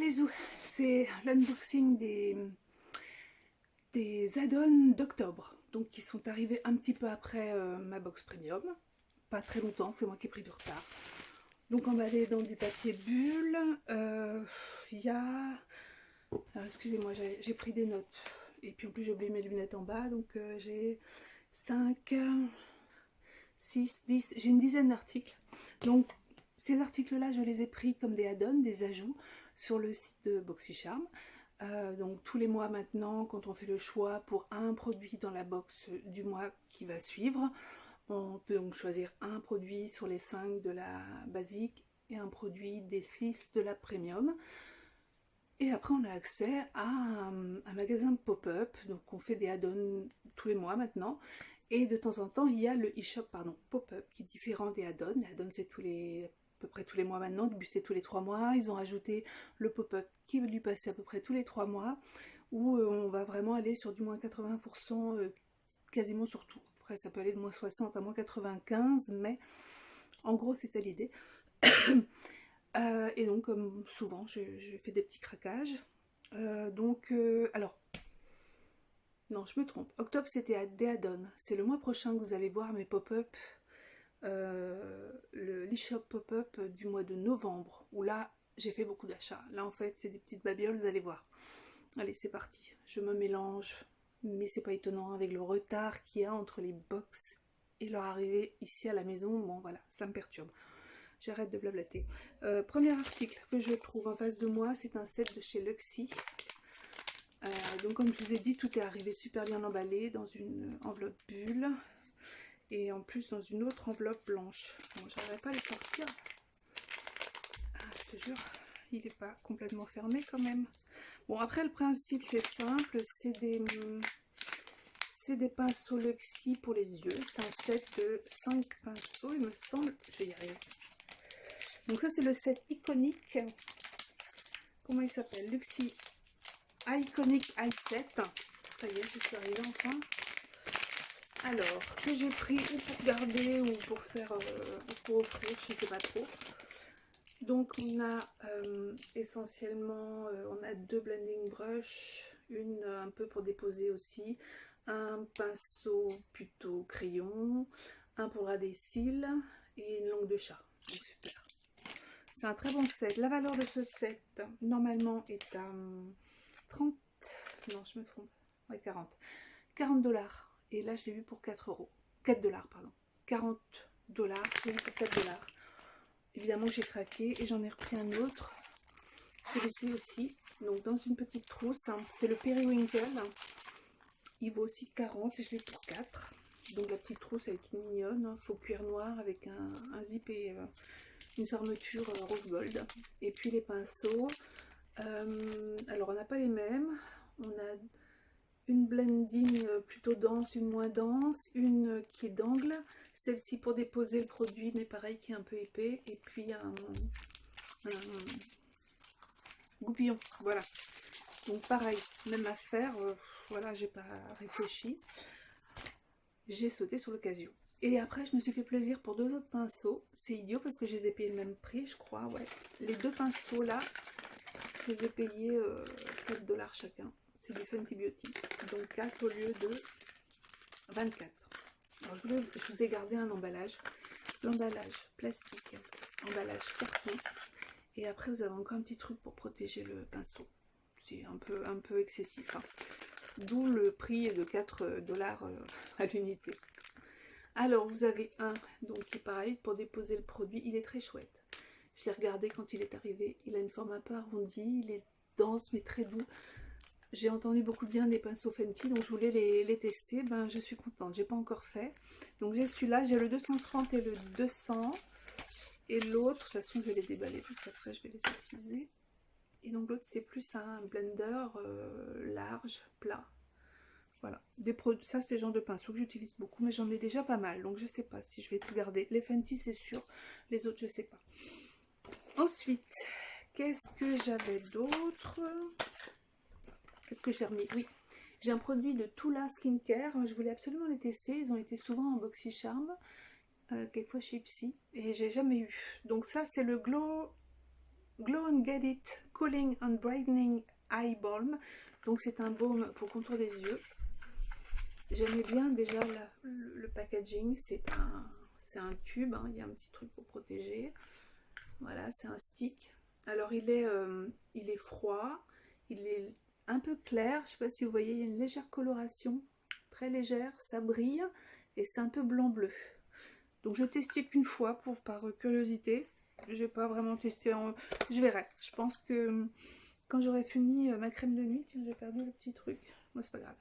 les zoos, c'est l'unboxing des add-ons d'octobre, donc qui sont arrivés un petit peu après ma box premium, pas très longtemps, c'est moi qui ai pris du retard. Donc emballé dans du papier bulle, il y a... Alors excusez-moi, j'ai pris des notes, et puis en plus j'ai oublié mes lunettes en bas, donc j'ai 5, 6, 10, j'ai une dizaine d'articles. Donc ces articles-là, je les ai pris comme des add-ons, des ajouts, sur le site de BoxyCharm. Donc tous les mois maintenant, quand on fait le choix pour un produit dans la box du mois qui va suivre, on peut donc choisir un produit sur les 5 de la basique et un produit des 6 de la premium. Et après on a accès à un magasin pop-up, donc on fait des add-ons tous les mois maintenant. Et de temps en temps il y a le e-shop pop-up qui est différent des add-ons. Les add-ons c'est à peu près tous les mois maintenant, de Busté tous les 3 mois. Ils ont rajouté le pop-up qui veut lui passer à peu près tous les 3 mois, où on va vraiment aller sur du moins 80%, quasiment sur tout. Après ça peut aller de moins 60 à moins 95, mais en gros c'est ça l'idée. Et donc comme souvent je fais des petits craquages. Alors non, je me trompe, octobre c'était des add-ons, c'est le mois prochain que vous allez voir mes pop-up, l'e-shop pop-up du mois de novembre, où là j'ai fait beaucoup d'achats. Là en fait c'est des petites babioles, vous allez voir. Allez, c'est parti, je me mélange, mais c'est pas étonnant avec le retard qu'il y a entre les box et leur arrivée ici à la maison. Bon voilà, ça me perturbe. J'arrête de blablater. Premier article que je trouve en face de moi, c'est un set de chez Luxi. Donc comme je vous ai dit, tout est arrivé super bien emballé dans une enveloppe bulle. Et en plus dans une autre enveloppe blanche. Bon, j'arriverai pas à les sortir. Ah, je te jure, il n'est pas complètement fermé quand même. Bon, après le principe c'est simple, c'est des pinceaux Luxi pour les yeux. C'est un set de 5 pinceaux, il me semble. Je vais y arriver. Donc ça c'est le set iconique. Comment il s'appelle? Luxi Iconic Eye Set. Ça y est, je suis arrivée enfin. Alors, que j'ai pris ou pour garder ou pour faire ou pour offrir, je ne sais pas trop. Donc on a essentiellement, on a 2 blending brush, une un peu pour déposer aussi, un pinceau plutôt crayon, un pour ras des cils et une langue de chat. Donc super. C'est un très bon set. La valeur de ce set normalement est à 30, non je me trompe, ouais 40 $. Et là je l'ai vu pour 4 €, 4 $, pardon, 40 $, je l'ai vu pour 4 $. Évidemment j'ai craqué et j'en ai repris un autre, celui-ci aussi, donc dans une petite trousse, hein. C'est le Periwinkle, il vaut aussi 40 et je l'ai pour 4. Donc la petite trousse elle est mignonne, hein. Faux cuir noir avec un zip et une fermeture rose gold. Et puis les pinceaux, alors on n'a pas les mêmes, on a une blending plutôt dense, une moins dense, une qui est d'angle, celle-ci pour déposer le produit mais pareil qui est un peu épais, et puis un goupillon, voilà. Donc pareil, même affaire, voilà, j'ai pas réfléchi, j'ai sauté sur l'occasion. Et après je me suis fait plaisir pour 2 autres pinceaux, c'est idiot parce que je les ai payés le même prix je crois, ouais. Les 2 pinceaux là, je les ai payés 4 $ chacun. C'est du Fenty Beauty, donc 4 au lieu de 24. Alors je vous ai gardé un emballage, l'emballage plastique, emballage carton, et après vous avez encore un petit truc pour protéger le pinceau. C'est un peu excessif, hein. D'où le prix de 4 $ à l'unité. Alors vous avez un, donc qui est pareil pour déposer le produit, il est très chouette. Je l'ai regardé quand il est arrivé, il a une forme un peu arrondie, il est dense mais très doux. J'ai entendu beaucoup de bien des pinceaux Fenty, donc je voulais les tester. Ben, je suis contente, j'ai pas encore fait. Donc j'ai celui-là, j'ai le 230 et le 200. Et l'autre, de toute façon je vais les déballer parce qu'après je vais les utiliser. Et donc l'autre c'est plus un blender large, plat. Voilà, ça c'est le genre de pinceau que j'utilise beaucoup, mais j'en ai déjà pas mal. Donc je sais pas si je vais tout garder. Les Fenty c'est sûr, les autres je sais pas. Ensuite, qu'est-ce que j'avais d'autre? Qu'est-ce que j'ai remis? Oui, j'ai un produit de Tula Skincare. Je voulais absolument les tester. Ils ont été souvent en BoxyCharm, quelquefois chez Ipsy, et j'ai jamais eu. Donc ça, c'est le Glow Glow and Get It Cooling and Brightening Eye Balm. Donc c'est un baume pour contour des yeux. J'aimais bien déjà le packaging. C'est un tube, hein. Il y a un petit truc pour protéger. Voilà, c'est un stick. Alors il est froid, il est un peu clair. Je ne sais pas si vous voyez, il y a une légère coloration, très légère, ça brille et c'est un peu blanc-bleu. Donc je testais qu'une fois par curiosité. Je n'ai pas vraiment testé, je verrai. Je pense que quand j'aurai fini ma crème de nuit, tiens, j'ai perdu le petit truc. Moi, c'est pas grave.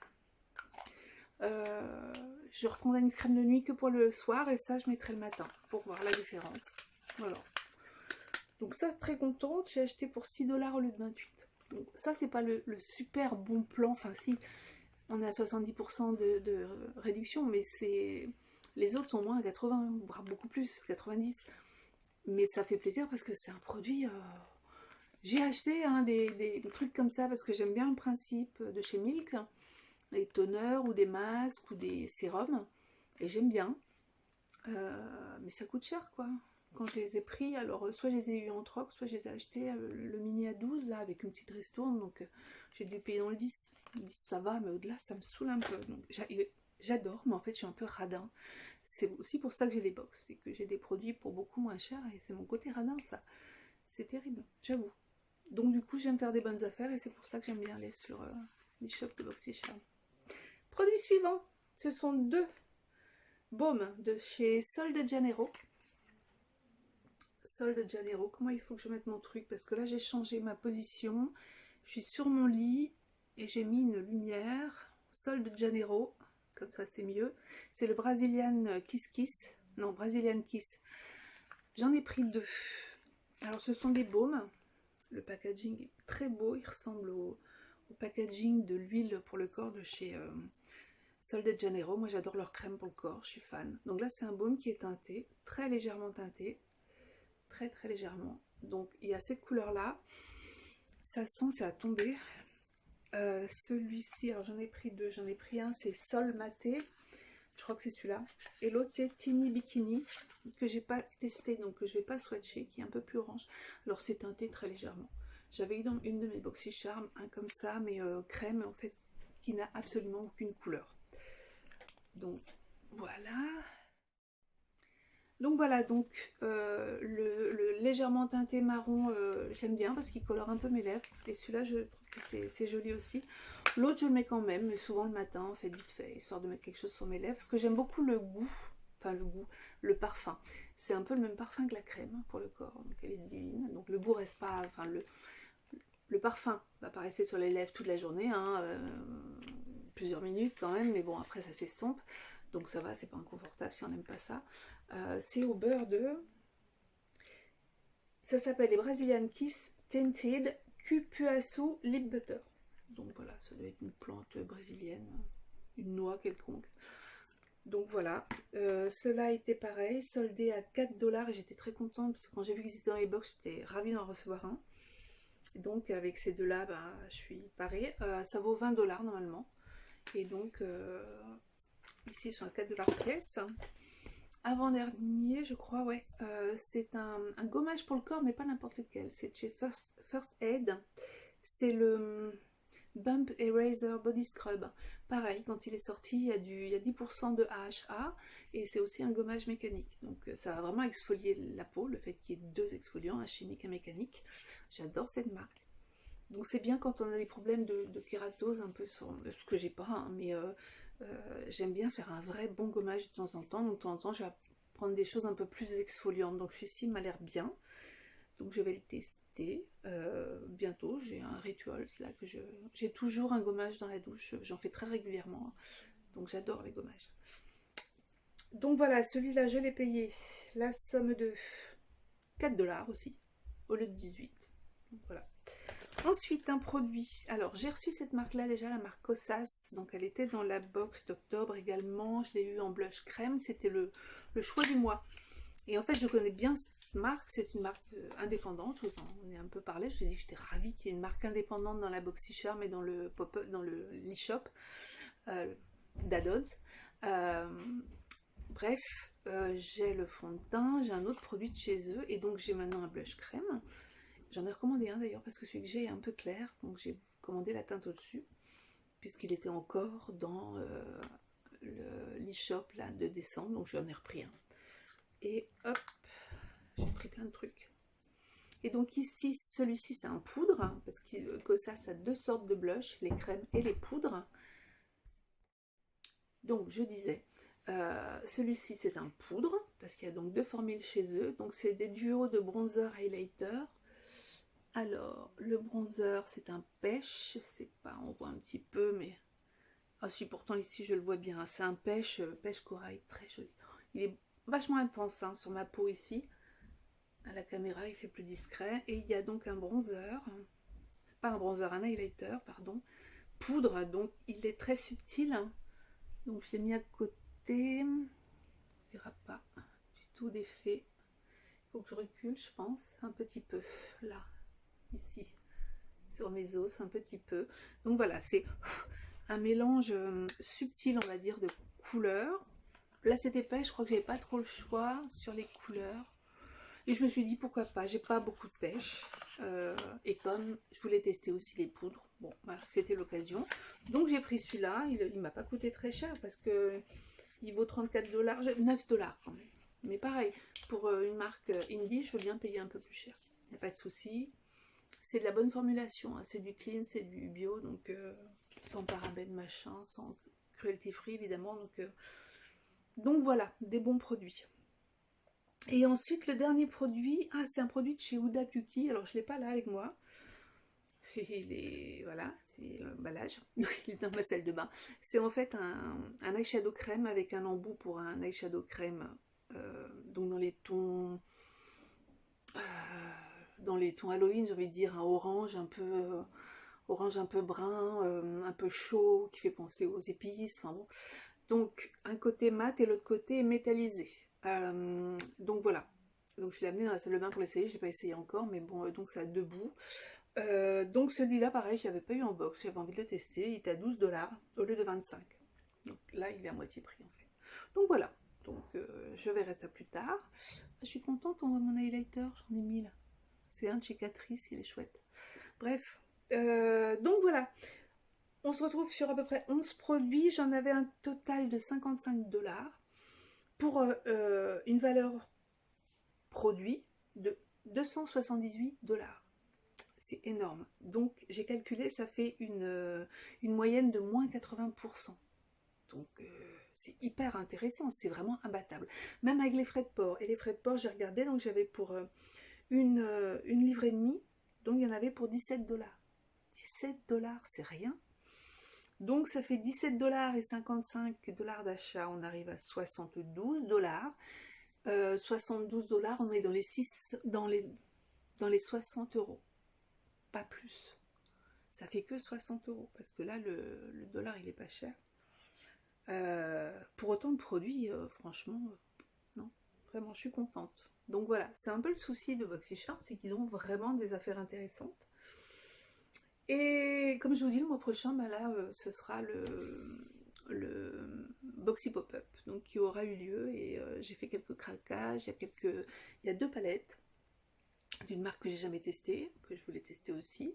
Je reprendrai une crème de nuit que pour le soir et ça, je mettrai le matin pour voir la différence. Voilà. Donc ça, très contente. J'ai acheté pour 6 $ au lieu de 28. Donc ça, c'est pas le super bon plan. Enfin, si, on est à 70% de réduction, mais les autres sont moins à 80, voire beaucoup plus, 90. Mais ça fait plaisir parce que c'est un produit... J'ai acheté des trucs comme ça parce que j'aime bien le principe de chez Milk, les toners ou des masques ou des sérums, et j'aime bien. Mais ça coûte cher, quoi. Quand je les ai pris, alors soit je les ai eu en troc, soit je les ai achetés le mini à 12 là avec une petite ristourne, donc j'ai dû payer dans le 10. Le 10 ça va, mais au-delà ça me saoule un peu. Donc j'adore, mais en fait je suis un peu radin. C'est aussi pour ça que j'ai les box, c'est que j'ai des produits pour beaucoup moins cher et c'est mon côté radin, ça. C'est terrible, j'avoue. Donc du coup j'aime faire des bonnes affaires et c'est pour ça que j'aime bien aller sur les shops de BoxyCharm. Produit suivant, ce sont 2 baumes de chez Sol de Janeiro. Sol de Janeiro, comment il faut que je mette mon truc? Parce que là j'ai changé ma position, je suis sur mon lit et j'ai mis une lumière. Sol de Janeiro, comme ça c'est mieux. C'est le Brazilian Kiss Kiss, non Brazilian Kiss. J'en ai pris 2. Alors ce sont des baumes. Le packaging est très beau, il ressemble au packaging de l'huile pour le corps de chez Sol de Janeiro. Moi j'adore leur crème pour le corps, je suis fan. Donc là c'est un baume qui est teinté, très légèrement teinté. Très légèrement. Donc il y a cette couleur là, ça sent, c'est à tomber. Celui-ci, alors j'en ai pris 2, j'en ai pris un, c'est Sol Maté, je crois que c'est celui-là, et l'autre c'est Tiny Bikini, que j'ai pas testé, donc que je vais pas swatcher, qui est un peu plus orange. Alors c'est teinté très légèrement. J'avais eu dans une de mes BoxyCharm un comme ça, mais crème en fait, qui n'a absolument aucune couleur. Donc voilà. Donc voilà, donc le légèrement teinté marron, j'aime bien parce qu'il colore un peu mes lèvres. Et celui-là, je trouve que c'est joli aussi. L'autre, je le mets quand même, mais souvent le matin, en fait, vite fait, histoire de mettre quelque chose sur mes lèvres. Parce que j'aime beaucoup le goût, le parfum. C'est un peu le même parfum que la crème pour le corps, donc elle est divine. Donc le goût reste pas, enfin le parfum va pas rester sur les lèvres toute la journée, hein, plusieurs minutes quand même, mais bon, après ça s'estompe. Donc ça va, c'est pas inconfortable si on n'aime pas ça. C'est au beurre de... Ça s'appelle les Brazilian Kiss Tinted Cupuaçu Lip Butter. Donc voilà, ça doit être une plante brésilienne, une noix quelconque. Donc voilà, cela était pareil, soldé à 4 $ et j'étais très contente parce que quand j'ai vu qu'ils étaient dans les box, j'étais ravie d'en recevoir un. Donc avec ces deux-là, bah, je suis parée. Ça vaut 20 $ normalement. Et donc... ici ils sont à 4 $ pièce. Avant-dernier, je crois, ouais. C'est un gommage pour le corps, mais pas n'importe lequel. C'est chez First Aid. C'est le Bump Eraser Body Scrub. Pareil, quand il est sorti, il y a 10% de AHA. Et c'est aussi un gommage mécanique. Donc ça va vraiment exfolier la peau, le fait qu'il y ait 2 exfoliants, un chimique et un mécanique. J'adore cette marque. Donc c'est bien quand on a des problèmes de kératose, un peu sur ce que j'ai pas, hein, mais... j'aime bien faire un vrai bon gommage de temps en temps. Donc de temps en temps, je vais prendre des choses un peu plus exfoliantes. Donc celui-ci m'a l'air bien. Donc je vais le tester bientôt. J'ai un Rituals là que j'ai toujours un gommage dans la douche. J'en fais très régulièrement. Donc j'adore les gommages. Donc voilà, celui-là, je l'ai payé la somme de 4 $ aussi, au lieu de 18. Donc voilà. Ensuite, un produit. Alors, j'ai reçu cette marque-là déjà, la marque Kosas. Donc, elle était dans la box d'octobre également. Je l'ai eu en blush crème. C'était le choix du mois. Et en fait, je connais bien cette marque. C'est une marque indépendante. Je vous en ai un peu parlé. Je vous ai dit que j'étais ravie qu'il y ait une marque indépendante dans la BoxyCharm et dans le pop-up, dans le e-shop d'Addons. Bref, j'ai le fond de teint. J'ai un autre produit de chez eux. Et donc, j'ai maintenant un blush crème. J'en ai recommandé un d'ailleurs parce que celui que j'ai est un peu clair, donc j'ai commandé la teinte au-dessus, puisqu'il était encore dans l'e-shop là de décembre, donc j'en ai repris un. Et hop, j'ai pris plein de trucs. Et donc ici, celui-ci c'est un poudre, parce que ça a deux sortes de blush, les crèmes et les poudres. Donc je disais, celui-ci c'est un poudre, parce qu'il y a donc deux formules chez eux, donc c'est des duos de bronzer highlighter. Alors le bronzer c'est un pêche, je sais pas, on voit un petit peu, mais ah si, pourtant ici je le vois bien, c'est un pêche corail, très joli. Il est vachement intense hein, sur ma peau ici. À la caméra il fait plus discret. Et il y a donc un bronzer, pas un bronzer, un highlighter, pardon, poudre, donc il est très subtil. Donc je l'ai mis à côté, on ne verra pas du tout d'effet. Il faut que je recule, je pense, un petit peu, là, ici, sur mes os, un petit peu. Donc voilà, c'est un mélange subtil, on va dire, de couleurs. Là c'était pêche, je crois que j'avais pas trop le choix sur les couleurs. Et je me suis dit pourquoi pas, j'ai pas beaucoup de pêche. Et comme je voulais tester aussi les poudres, bon, voilà, c'était l'occasion. Donc j'ai pris celui-là, il m'a pas coûté très cher parce que il vaut 34 $, 9 $ quand même. Mais pareil, pour une marque indie, je veux bien payer un peu plus cher. Il n'y a pas de souci. C'est de la bonne formulation, hein. C'est du clean, c'est du bio, donc sans parabènes, machin, sans cruelty free évidemment. Donc voilà, des bons produits. Et ensuite le dernier produit, c'est un produit de chez Huda Beauty, alors je ne l'ai pas là avec moi. Il est, voilà, c'est l'emballage, il est dans ma salle de bain. C'est en fait un eyeshadow crème avec un embout pour un eyeshadow crème, donc dans les tons Halloween, j'ai envie de dire, un orange un peu brun, un peu chaud, qui fait penser aux épices, enfin bon. Donc un côté mat et l'autre côté métallisé. Donc voilà. Donc je l'ai amené dans la salle de bain pour l'essayer, je l'ai pas essayé encore, mais bon, donc ça a deux bouts. Donc celui-là, pareil, je l'avais pas eu en box, j'avais envie de le tester, il était à 12 $ au lieu de 25. Donc là, il est à moitié prix en fait. Donc voilà, donc je verrai ça plus tard. Je suis contente, on voit mon highlighter, j'en ai mis là. C'est un de chez Catrice, il est chouette. Bref, donc voilà. On se retrouve sur à peu près 11 produits, j'en avais un total de 55 $ pour une valeur produit de 278 $. C'est énorme. Donc j'ai calculé, ça fait une moyenne de moins 80%. Donc c'est hyper intéressant, c'est vraiment imbattable. Même avec les frais de port. Et les frais de port, j'ai regardé, donc j'avais pour une livre et demie, donc il y en avait pour 17 $. 17 $, c'est rien. Donc ça fait 17 $ et 55 $ d'achat, on arrive à 72 $. 72 $, on est dans les 60 €. Pas plus. Ça fait que 60 €, parce que là le dollar il est pas cher. Pour autant de produits, franchement, non, vraiment je suis contente. Donc voilà, c'est un peu le souci de BoxyCharm, c'est qu'ils ont vraiment des affaires intéressantes. Et comme je vous dis, le mois prochain, bah là, ce sera le Boxy Pop-up, donc qui aura eu lieu, et j'ai fait quelques craquages, il y a deux palettes d'une marque que j'ai jamais testée, que je voulais tester aussi,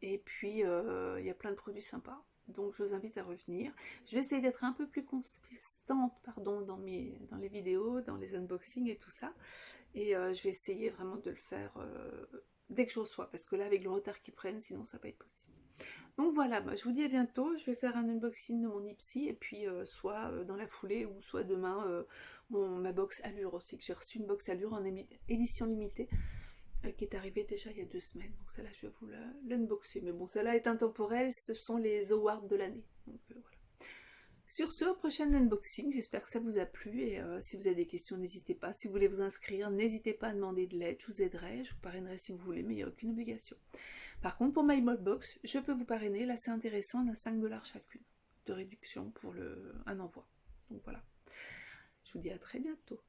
et puis il y a plein de produits sympas, donc je vous invite à revenir. Je vais essayer d'être un peu plus consistante, pardon, dans les vidéos, dans les unboxings et tout ça, et je vais essayer vraiment de le faire dès que je reçois, parce que là avec le retard qu'ils prennent, sinon ça va pas être possible. Donc voilà, bah, je vous dis à bientôt, je vais faire un unboxing de mon Ipsy, et puis soit dans la foulée, ou soit demain ma box Allure aussi, que j'ai reçu une box Allure en édition limitée, qui est arrivée déjà il y a 2 semaines, donc celle-là je vais vous l'unboxer, mais bon, celle-là est intemporelle, ce sont les awards de l'année, donc voilà. Sur ce, au prochain unboxing, j'espère que ça vous a plu, et si vous avez des questions, n'hésitez pas. Si vous voulez vous inscrire, n'hésitez pas à demander de l'aide, je vous aiderai, je vous parrainerai si vous voulez, mais il n'y a aucune obligation. Par contre, pour MyMoldbox, je peux vous parrainer, là c'est intéressant, on a 5 $ chacune de réduction pour un envoi. Donc voilà, je vous dis à très bientôt.